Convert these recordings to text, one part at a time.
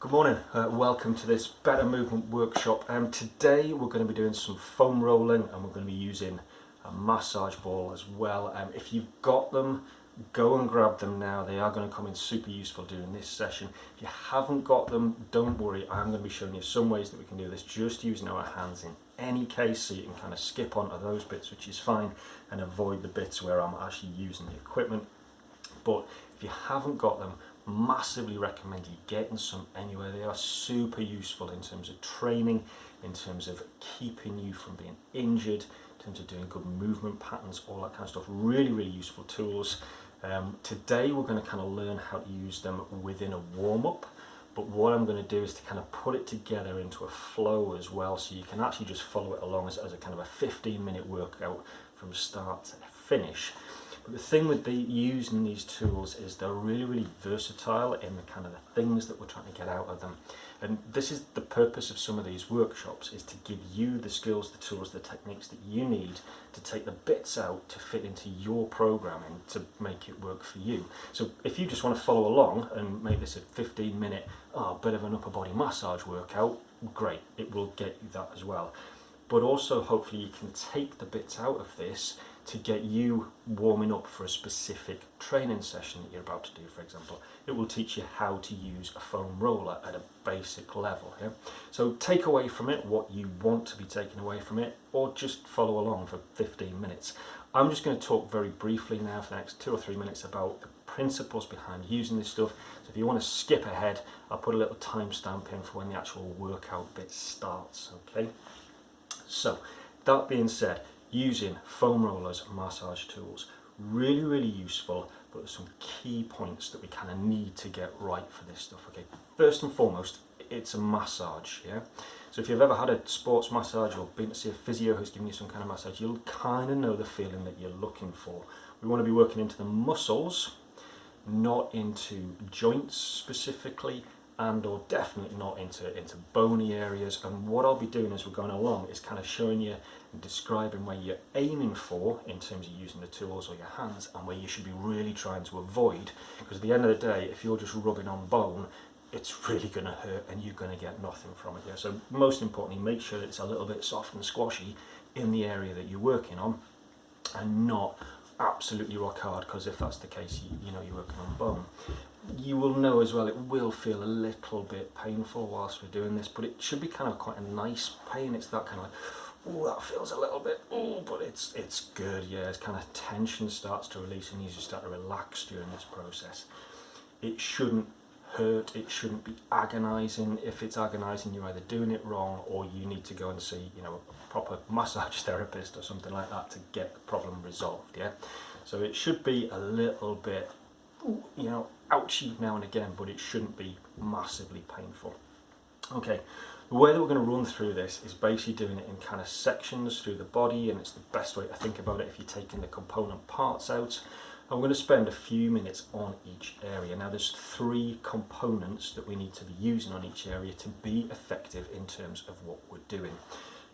Good morning, welcome to this Better Movement workshop. Today we're going to be doing some foam rolling and we're going to be using a massage ball as well. If you've got them, go and grab them now. They are going to come in super useful during this session. If you haven't got them, don't worry, I'm going to be showing you some ways that we can do this just using our hands in any case, so you can kind of skip onto those bits, which is fine, and avoid the bits where I'm actually using the equipment. But if you haven't got them, massively recommend you getting some anyway. They are super useful in terms of training, in terms of keeping you from being injured, in terms of doing good movement patterns, all that kind of stuff. Really, really useful tools. Today we're going to kind of learn how to use them within a warm-up, but what I'm going to do is to kind of put it together into a flow as well, so you can actually just follow it along as a kind of a 15-minute workout from start to finish. But the thing with using these tools is they're really, really versatile in the kind of the things that we're trying to get out of them. And this is the purpose of some of these workshops, is to give you the skills, the tools, the techniques that you need to take the bits out to fit into your programming to make it work for you. So if you just want to follow along and make this a 15-minute, bit of an upper body massage workout, great, it will get you that as well. But also hopefully you can take the bits out of this to get you warming up for a specific training session that you're about to do, for example. It will teach you how to use a foam roller at a basic level. Yeah? So take away from it what you want to be taken away from it, or just follow along for 15 minutes. I'm just going to talk very briefly now for the next 2 or 3 minutes about the principles behind using this stuff. So if you want to skip ahead, I'll put a little timestamp in for when the actual workout bit starts. Okay. So that being said, using foam rollers and massage tools, really, really useful, but there's some key points that we kind of need to get right for this stuff. Okay, first and foremost, it's a massage. Yeah, so if you've ever had a sports massage or been to see a physio who's giving you some kind of massage, you'll kind of know the feeling that you're looking for. We want to be working into the muscles, not into joints specifically, and or definitely not into bony areas. And what I'll be doing as we're going along is kind of showing you and describing where you're aiming for in terms of using the tools or your hands, and where you should be really trying to avoid, because at the end of the day, if you're just rubbing on bone, it's really going to hurt and you're going to get nothing from it. Yeah? So most importantly, make sure that it's a little bit soft and squashy in the area that you're working on, and not absolutely rock hard, because if that's the case, you know you're working on bone. You will know as well, it will feel a little bit painful whilst we're doing this, but it should be kind of quite a nice pain. It's that kind of like, oh, that feels a little bit, oh, but it's good. Yeah, it's kind of tension starts to release and you just start to relax during this process. It shouldn't hurt, it shouldn't be agonizing. If it's agonizing, you're either doing it wrong or you need to go and see, a proper massage therapist or something like that to get the problem resolved. Yeah, so it should be a little bit, ouchy now and again, but it shouldn't be massively painful. Okay, the way that we're going to run through this is basically doing it in kind of sections through the body, and it's the best way to think about it if you're taking the component parts out. I'm going to spend a few minutes on each area. Now there's 3 components that we need to be using on each area to be effective in terms of what we're doing.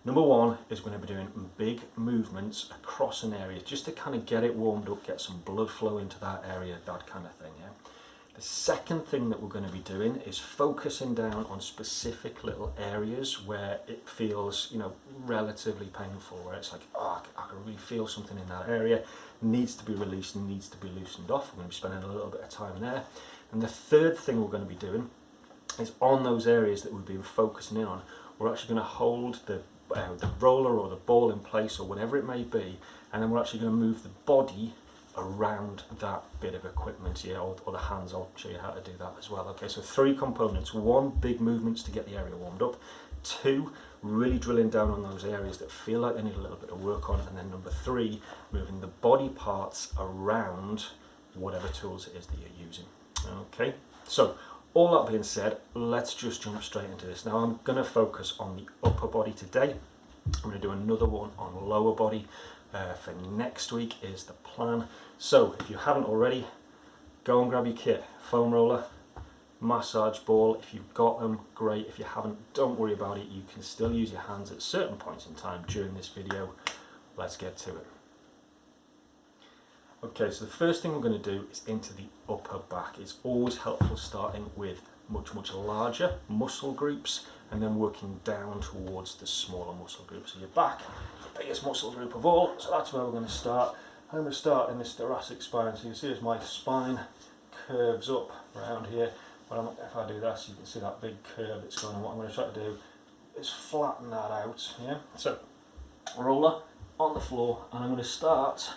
Number 1 is going to be doing big movements across an area just to kind of get it warmed up, get some blood flow into that area, that kind of thing. Yeah. The second thing that we're going to be doing is focusing down on specific little areas where it feels, relatively painful, where it's like, I can really feel something in that area, needs to be released and needs to be loosened off. We're going to be spending a little bit of time there. And the third thing we're going to be doing is on those areas that we've been focusing in on, we're actually going to hold the roller or the ball in place or whatever it may be, and then we're actually going to move the body around that bit of equipment, or the hands. I'll show you how to do that as well. Okay, so 3 components. 1, big movements to get the area warmed up. 2, really drilling down on those areas that feel like they need a little bit of work on. And then number 3, moving the body parts around whatever tools it is that you're using. Okay, so all that being said, let's just jump straight into this. Now I'm going to focus on the upper body today. I'm going to do another one on lower body for next week is the plan. So if you haven't already, go and grab your kit. Foam roller, massage ball. If you've got them, great. If you haven't, don't worry about it. You can still use your hands at certain points in time during this video. Let's get to it. Okay, so the first thing we're going to do is into the upper back. It's always helpful starting with much larger muscle groups, and then working down towards the smaller muscle groups. So your back, the biggest muscle group of all, so that's where we're going to start. I'm going to start in this thoracic spine, so you can see as my spine curves up around here. But if I do this, you can see that big curve that's going on. What I'm going to try to do is flatten that out. Yeah. So roller on the floor, and I'm going to start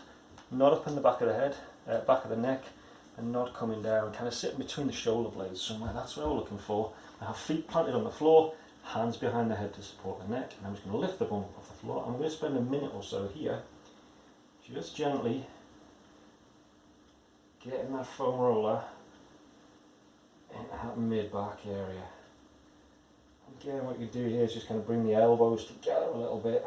not up in the back of the head, back of the neck, and not coming down, kind of sitting between the shoulder blades somewhere. That's what we're looking for. I have feet planted on the floor, hands behind the head to support the neck, and I'm just going to lift the bum off the floor. I'm going to spend a minute or so here, just gently getting that foam roller in that mid-back area. Again, what you do here is just kind of bring the elbows together a little bit,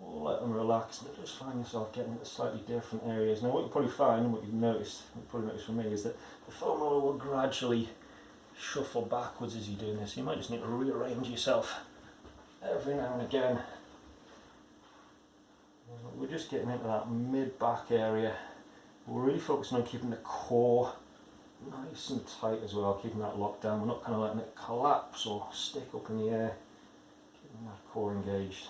let them relax, and just find yourself getting into slightly different areas. Now what you'll probably find, and what you've probably noticed from me, is that the foam roller will gradually shuffle backwards as you're doing this. You might just need to rearrange yourself every now and again. We're just getting into that mid-back area. We're really focusing on keeping the core nice and tight as well, keeping that locked down. We're not kind of letting it collapse or stick up in the air. Keeping that core engaged.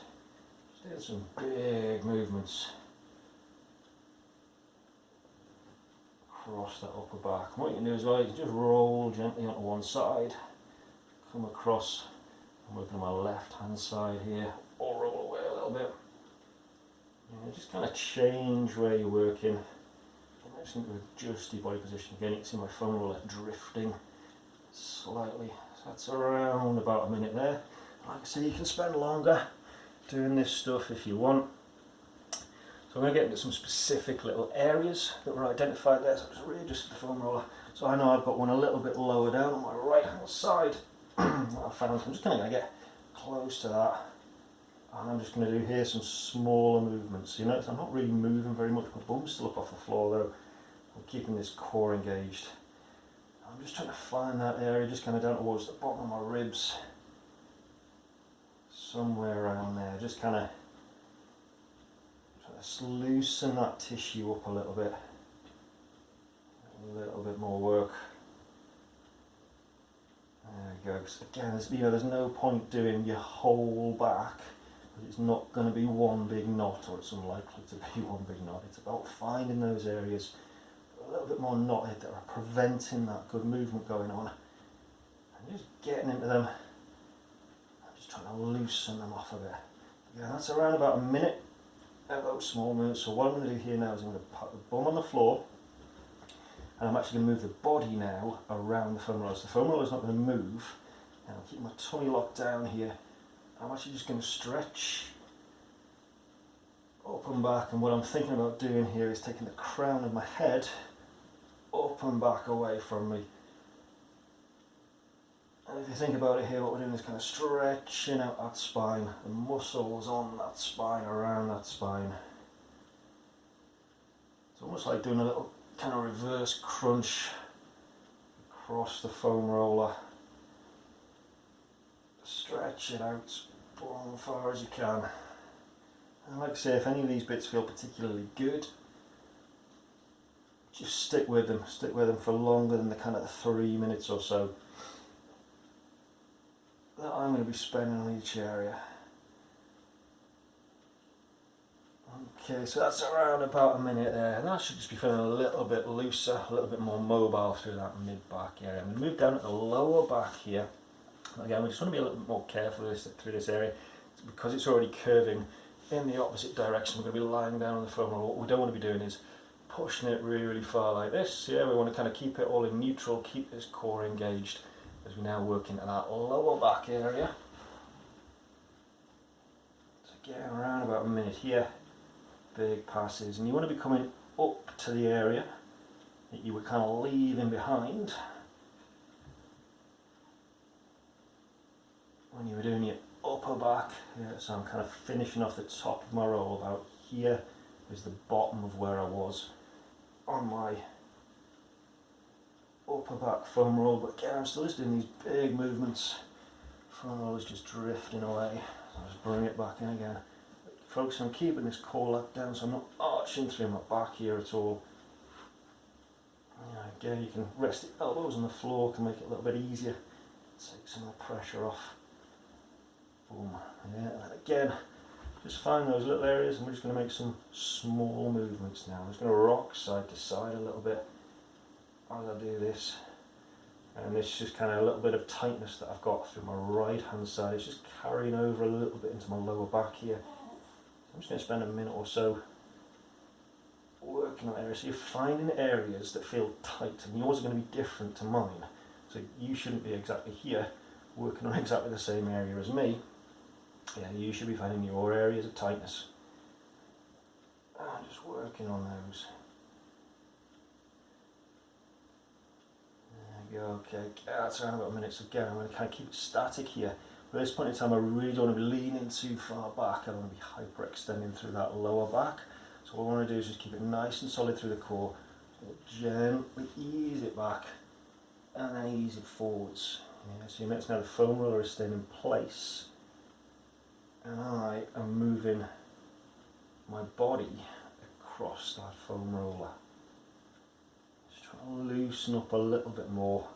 Just doing some big movements across that upper back. And what you can do as well, you can just roll gently onto one side, come across. I'm working on my left hand side here, or roll away a little bit. Just kind of change where you're working. I just need to adjust your body position again. You can see my foam roller drifting slightly. So that's around about a minute there. Like I say, you can spend longer doing this stuff if you want. So I'm going to get into some specific little areas that were identified there. So I just readjusted the foam roller. So I know I've got one a little bit lower down on my right hand side that I found. I'm just kind of going to get close to that. And I'm just going to do here some smaller movements. You notice I'm not really moving very much. My bum's still up off the floor though. I'm keeping this core engaged. I'm just trying to find that area, just kind of down towards the bottom of my ribs. Somewhere around there. Just kind of trying to loosen that tissue up a little bit. A little bit more work. There we go. So again, there's no point doing your whole back. It's not going to be one big knot, or it's unlikely to be one big knot. It's about finding those areas a little bit more knotted that are preventing that good movement going on, and just getting into them. I'm just trying to loosen them off a bit. Yeah, that's around about a minute of those small moves. So what I'm going to do here now is I'm going to put the bum on the floor, and I'm actually going to move the body now around the foam roller. So the foam roller is not going to move, and I'll keep my tummy locked down here. I'm actually just going to stretch up and back, and what I'm thinking about doing here is taking the crown of my head up and back away from me. And if you think about it here, what we're doing is kind of stretching out that spine, the muscles on that spine, around that spine. It's almost like doing a little kind of reverse crunch across the foam roller. Stretch it out as far as you can. And like I say, if any of these bits feel particularly good, just stick with them for longer than the kind of 3 minutes or so that I'm going to be spending on each area. Okay, so that's around about a minute there, and that should just be feeling a little bit looser, a little bit more mobile through that mid-back area. I'm going to move down at the lower back here. Again, we just want to be a little bit more careful through this area, because it's already curving in the opposite direction. We're going to be lying down on the foam roller. What we don't want to be doing is pushing it really, really far like this. Yeah, we want to kind of keep it all in neutral, keep this core engaged as we now work into that lower back area. So again, around about a minute here, big passes, and you want to be coming up to the area that you were kind of leaving behind when you were doing your upper back. Yeah, so I'm kind of finishing off the top of my roll. About here is the bottom of where I was on my upper back foam roll, but again I'm still just doing these big movements. Foam roll is just drifting away, so I'll just bring it back in again. Focus on keeping this core locked down so I'm not arching through my back here at all. Again, you can rest the elbows on the floor, can make it a little bit easier. Take some of the pressure off. Boom. Yeah, and again, just find those little areas, and we're just going to make some small movements now. I'm just going to rock side to side a little bit as I do this. And this is just kind of a little bit of tightness that I've got through my right hand side. It's just carrying over a little bit into my lower back here. I'm just going to spend a minute or so working on areas. So you're finding areas that feel tight, and yours are going to be different to mine. So you shouldn't be exactly here working on exactly the same area as me. Yeah, you should be finding your areas of tightness. Just working on those. There you go, okay, that's around about a minute. So again, I'm going to kind of keep it static here. But at this point in time, I really don't want to be leaning too far back. I don't want to be hyperextending through that lower back. So what I want to do is just keep it nice and solid through the core. Gently ease it back and then ease it forwards. Yeah, so you notice now the foam roller is staying in place. And I am moving my body across that foam roller. Just trying to loosen up a little bit more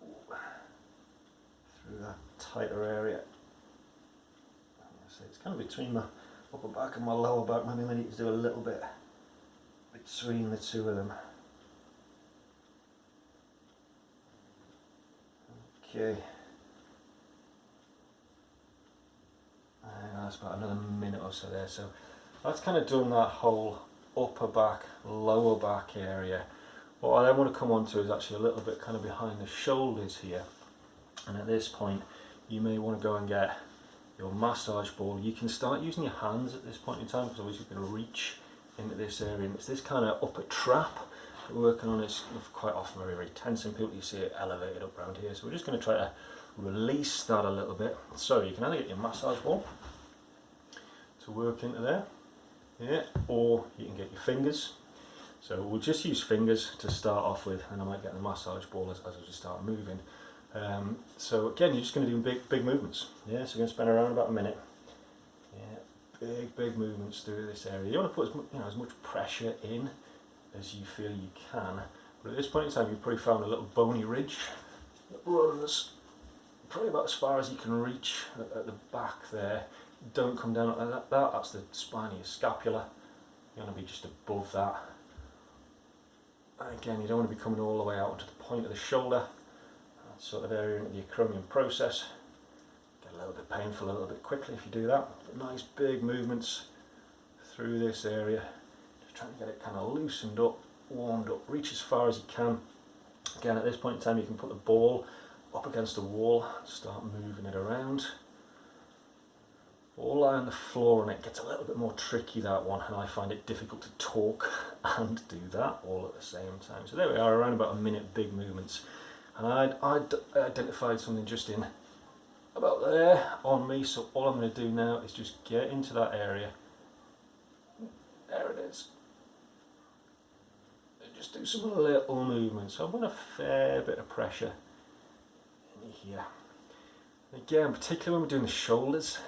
through that tighter area. So it's kind of between my upper back and my lower back. Maybe I need to do a little bit between the two of them. Okay. That's about another minute or so there. So that's kind of done that whole upper back, lower back area. What I then want to come on to is actually a little bit kind of behind the shoulders here. And at this point, you may want to go and get your massage ball. You can start using your hands at this point in time, because obviously you're going to reach into this area. And it's this kind of upper trap that we're working on. It's quite often very, very tense, and people, you see it elevated up around here. So we're just going to try to release that a little bit. So you can either get your massage ball to work into there, yeah, or you can get your fingers. So we'll just use fingers to start off with, and I might get the massage ball as I just start moving. So again, you're just going to do big movements. Yeah, so we're going to spend around about a minute. Yeah, big movements through this area. You want to put as much pressure in as you feel you can. But at this point in time, you've probably found a little bony ridge that runs probably about as far as you can reach at the back there. Don't come down like that. That's the spine of your scapula. You want to be just above that. And again, you don't want to be coming all the way out onto the point of the shoulder. That sort of area into the acromion process. Get a little bit painful a little bit quickly if you do that. But nice big movements through this area. Just trying to get it kind of loosened up, warmed up. Reach as far as you can. Again, at this point in time, you can put the ball up against the wall, start moving it around. Or lie on the floor, and it gets a little bit more tricky, that one, and I find it difficult to talk and do that all at the same time. So there we are, around about a minute, big movements. And I identified something just in about there on me, so all I'm going to do now is just get into that area. There it is. And just do some little movements. So I'm going a fair bit of pressure in here. And again, particularly when we're doing the shoulders,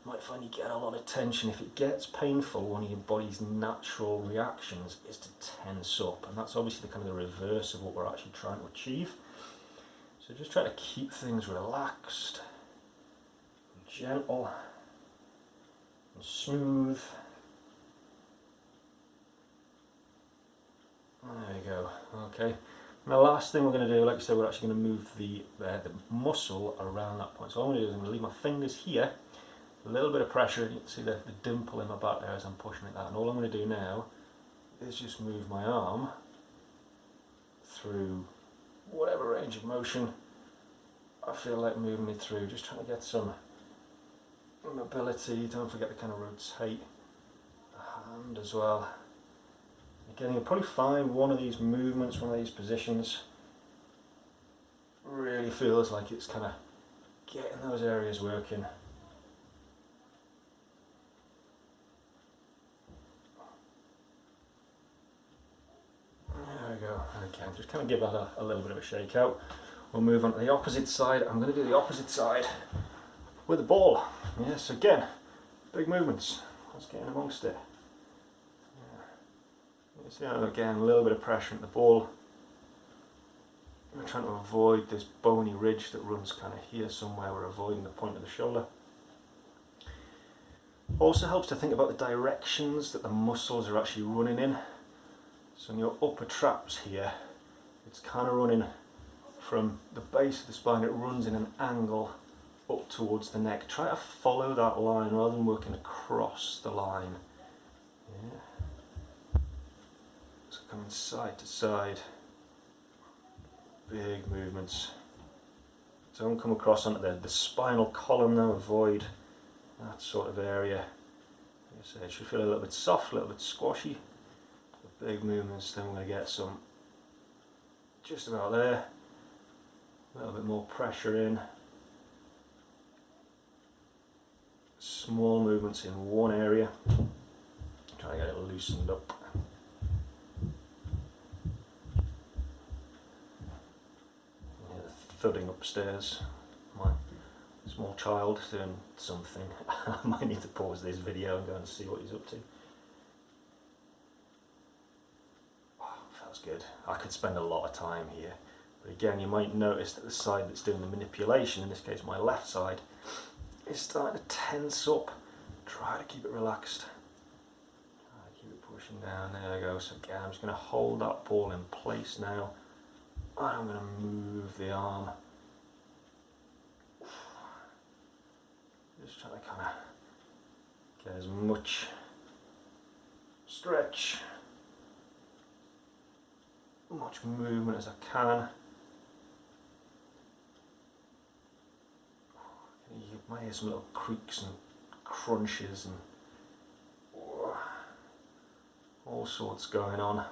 you might find you get a lot of tension. If it gets painful, one of your body's natural reactions is to tense up, and that's obviously the kind of the reverse of what we're actually trying to achieve. So just try to keep things relaxed, gentle, and smooth. There you go. Okay. And the last thing we're going to do, like I said, we're actually going to move the muscle around that point. So all I'm going to do is I'm going to leave my fingers here. A little bit of pressure, you can see the dimple in my back there as I'm pushing it out, and all I'm going to do now is just move my arm through whatever range of motion I feel like moving it through, just trying to get some mobility. Don't forget to kind of rotate the hand as well. Again, you'll probably find one of these movements, one of these positions really feels like it's kind of getting those areas working. Go. Okay, just kind of give that a little bit of a shake out. We'll move on to the opposite side. I'm going to do the opposite side with the ball. Yes, again, big movements. Let's get in amongst it. Yeah. So again, a little bit of pressure at the ball. We're trying to avoid this bony ridge that runs kind of here somewhere. We're avoiding the point of the shoulder. Also helps to think about the directions that the muscles are actually running in. So in your upper traps here, it's kind of running from the base of the spine, it runs in an angle up towards the neck. Try to follow that line rather than working across the line. Yeah. So coming side to side, big movements. Don't come across onto the spinal column now, avoid that sort of area. So it should feel a little bit soft, a little bit squashy. The big movements, then we're going to get some just about there. A little bit more pressure in. Small movements in one area. Try to get it loosened up. Yeah, thudding upstairs. My small child doing something. I might need to pause this video and go and see what he's up to. Oh, feels good. I could spend a lot of time here. But again, you might notice that the side that's doing the manipulation, in this case my left side, is starting to tense up. Try to keep it relaxed. Try to keep it pushing down. There we go. So again, I'm just going to hold that ball in place now. And I'm going to move the arm. Just trying to kind of get as much stretch, much movement as I can. You might hear some little creaks and crunches and all sorts going on.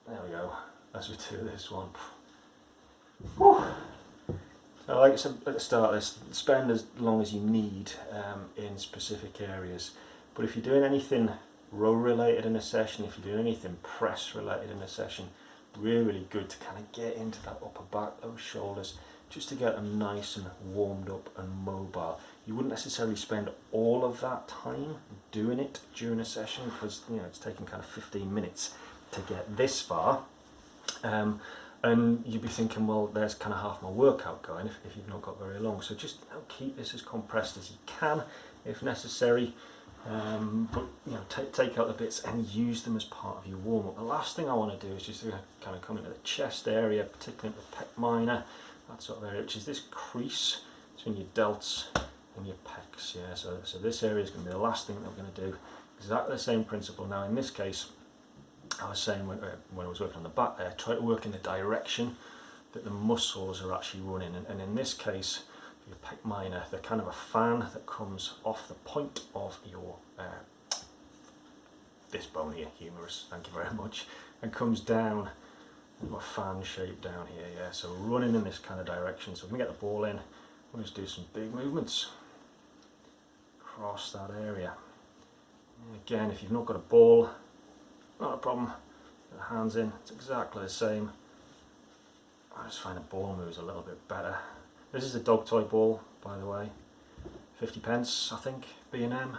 There we go, as we do this one. Whew. So like I said at the start of this, spend as long as you need in specific areas. But if you're doing anything row related in a session, if you're doing anything press related in a session, really good to kind of get into that upper back, those shoulders, just to get them nice and warmed up and mobile. You wouldn't necessarily spend all of that time doing it during a session because it's taking kind of 15 minutes to get this far. And you'd be thinking, well, there's kind of half my workout going if you've not got very long. So just keep this as compressed as you can if necessary. But take out the bits and use them as part of your warm-up. The last thing I want to do is just kind of come into the chest area, particularly the pec minor, that sort of area, which is this crease between your delts and your pecs. Yeah, so this area is going to be the last thing that we're going to do. Exactly the same principle. Now in this case, I was saying when I was working on the back there, try to work in the direction that the muscles are actually running. And in this case, your pec minor, they're kind of a fan that comes off the point of your this bone here, humerus, thank you very much, and comes down in a fan shape down here. Yeah, so running in this kind of direction. So when we get the ball in, we'll just do some big movements across that area. And again, if you've not got a ball, not a problem. Get the hands in. It's exactly the same. I just find the ball moves a little bit better. This is a dog toy ball, by the way. 50 pence, I think, B&M,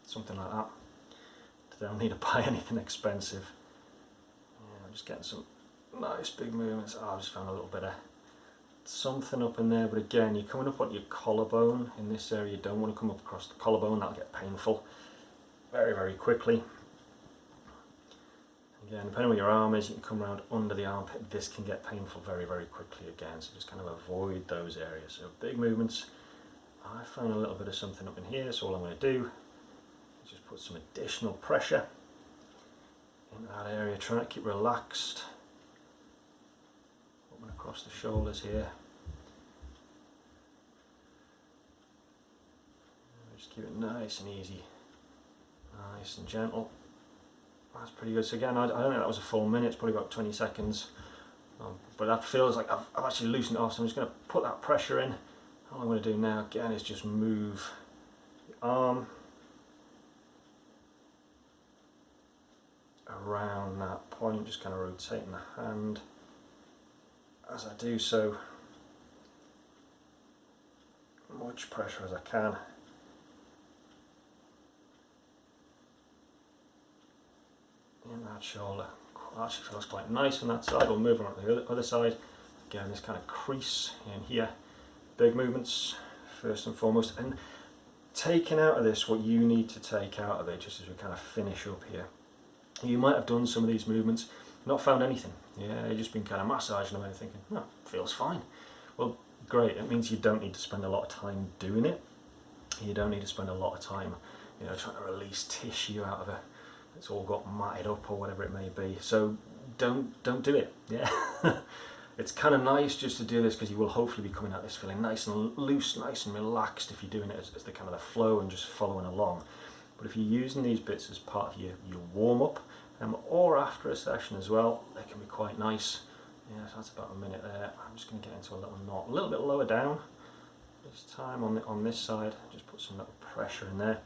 something like that. Don't need to buy anything expensive. Yeah, I'm just getting some nice big movements. I just found a little bit of something up in there, but again, you're coming up on your collarbone in this area. You don't want to come up across the collarbone, that'll get painful very, very quickly. Again, depending on where your arm is, you can come around under the armpit. This can get painful very, very quickly again, so just kind of avoid those areas. So big movements. I found a little bit of something up in here, so all I'm going to do is just put some additional pressure in that area. Try to keep relaxed. Coming across the shoulders here. Just keep it nice and easy, nice and gentle. That's pretty good. So again, I don't think that was a full minute, it's probably about 20 seconds. But that feels like I've actually loosened it off, so I'm just going to put that pressure in. All I'm going to do now, again, is just move the arm around that point, just kind of rotating the hand as I do so. Much pressure as I can. that shoulder. Actually feels quite nice on that side. We'll move on to the other side. Again, this kind of crease in here. Big movements, first and foremost. And taking out of this what you need to take out of it, just as we kind of finish up here. You might have done some of these movements, not found anything. Yeah, you've just been kind of massaging them and thinking, no, feels fine. Well, great. It means you don't need to spend a lot of time doing it. You don't need to spend a lot of time, trying to release tissue out of it. It's all got matted up or whatever it may be. So don't do it. Yeah. It's kind of nice just to do this because you will hopefully be coming at this feeling nice and loose, nice and relaxed if you're doing it as the kind of the flow and just following along. But if you're using these bits as part of your warm-up or after a session as well, they can be quite nice. Yeah, so that's about a minute there. I'm just going to get into a little knot, a little bit lower down this time on this side. Just put some little pressure in there.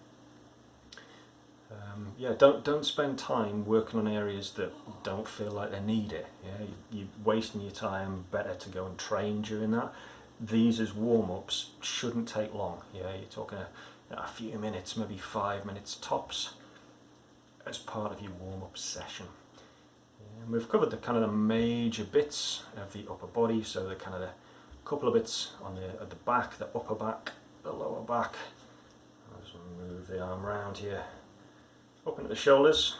Yeah, don't spend time working on areas that don't feel like they need it. Yeah, you're wasting your time. Better to go and train during that. These as warm-ups shouldn't take long. Yeah, you're talking a few minutes, maybe 5 minutes tops, as part of your warm-up session. Yeah, and we've covered the kind of the major bits of the upper body, so the kind of the couple of bits at the back, the upper back, the lower back. I'll just move the arm around here. Up into the shoulders,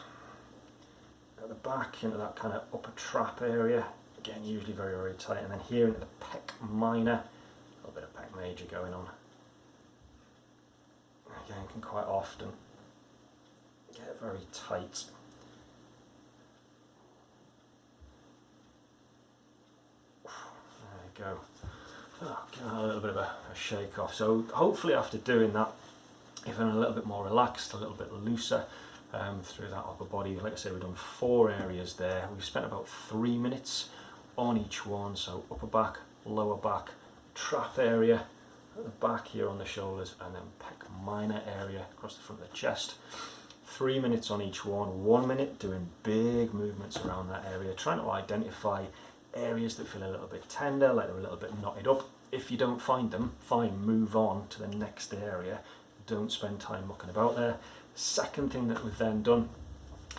at the back into that kind of upper trap area, again usually very, very tight, and then here into the pec minor, a little bit of pec major going on. Again, can quite often get very tight. There you go. Give that a little bit of a shake off. So hopefully after doing that, you're feeling a little bit more relaxed, a little bit looser. Through that upper body. Like I said, we've done 4 areas there. We've spent about 3 minutes on each one, so upper back, lower back, trap area at the back here on the shoulders, and then pec minor area across the front of the chest. 3 minutes on each one. 1 minute doing big movements around that area, trying to identify areas that feel a little bit tender, like they're a little bit knotted up. If you don't find them, fine, move on to the next area. Don't spend time mucking about there. Second thing that we've then done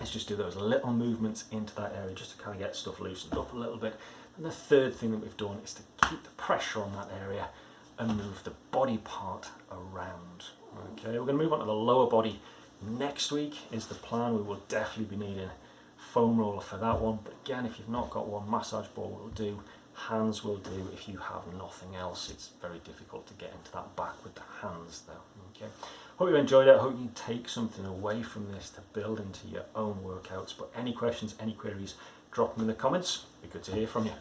is just do those little movements into that area just to kind of get stuff loosened up a little bit. And the third thing that we've done is to keep the pressure on that area and move the body part around. Okay, we're going to move on to the lower body. Next week is the plan. We will definitely be needing foam roller for that one. But again, if you've not got one, massage ball will do. Hands will do if you have nothing else. It's very difficult to get into that back with the hands though. Okay. Hope you enjoyed it. I hope you take something away from this to build into your own workouts. But any questions, any queries, drop them in the comments. Be good to hear from you.